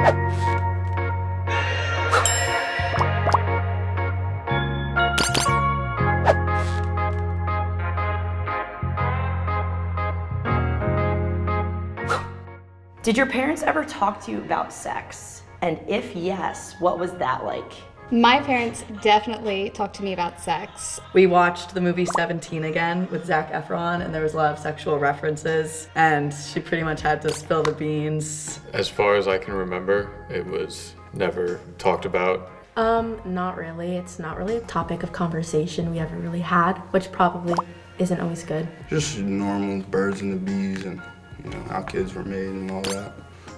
Did your parents ever talk to you about sex? And if yes, what was that like? My parents definitely talked to me about sex. We watched the movie 17 again with Zac Efron, and there was a lot of sexual references, and she pretty much had to spill the beans. As far as I can remember, it was never talked about. Not really. It's not really a topic of conversation we ever really had, which probably isn't always good. Just normal birds and the bees and how kids were made and all that.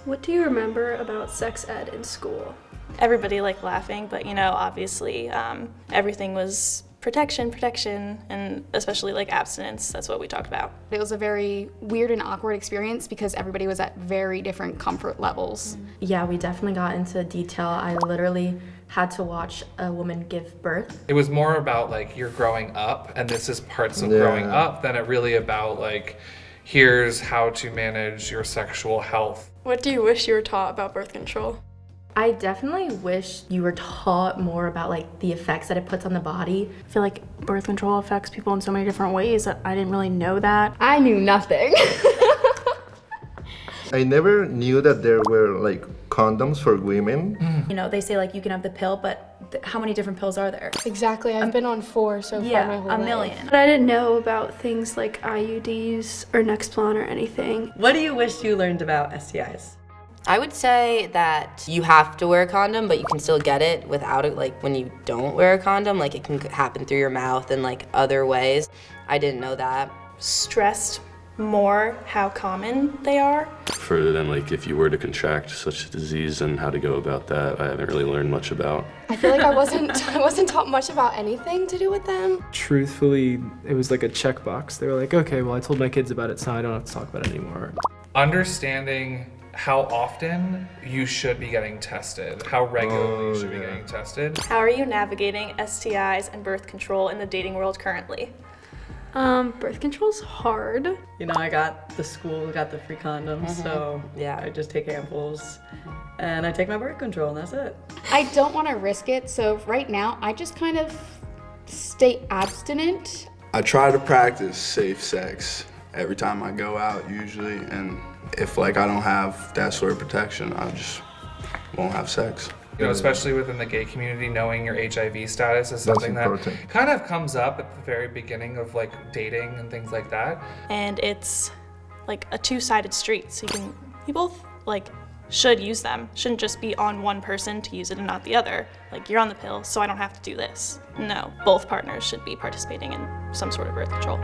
What do you remember about sex ed in school? Everybody liked laughing, but obviously everything was protection, and especially like abstinence. That's what we talked about. It was a very weird and awkward experience because everybody was at very different comfort levels. Yeah, we definitely got into detail. I literally had to watch a woman give birth. It was more about like you're growing up, and this is parts of growing up, than it really about like, here's how to manage your sexual health. What do you wish you were taught about birth control? I definitely wish you were taught more about like the effects that it puts on the body. I feel like birth control affects people in so many different ways that I didn't really know that. I knew nothing. I never knew that there were like condoms for women. They say like you can have the pill, but how many different pills are there? Exactly, I've been on 4 so far my whole life. A million. But I didn't know about things like IUDs or Nexplanon or anything. What do you wish you learned about STIs? I would say that you have to wear a condom, but you can still get it without it. Like when you don't wear a condom, like it can happen through your mouth and like other ways. I didn't know that. Stressed more how common they are. Further than like if you were to contract such a disease and how to go about that, I haven't really learned much about. I feel like I wasn't taught much about anything to do with them. Truthfully, it was like a checkbox. They were like, okay, well I told my kids about it, so I don't have to talk about it anymore. Understanding how often you should be getting tested, how regularly you should be getting tested. How are you navigating STIs and birth control in the dating world currently? Birth control's hard. I got the free condoms, so yeah, I just take ampoules and I take my birth control and that's it. I don't want to risk it, so right now I just kind of stay abstinent. I try to practice safe sex every time I go out usually, and if like I don't have that sort of protection, I just won't have sex. Especially within the gay community, knowing your HIV status is something that kind of comes up at the very beginning of like dating and things like that. And it's like a two-sided street, so you both like should use them. Shouldn't just be on one person to use it and not the other. Like you're on the pill, so I don't have to do this. No, both partners should be participating in some sort of birth control.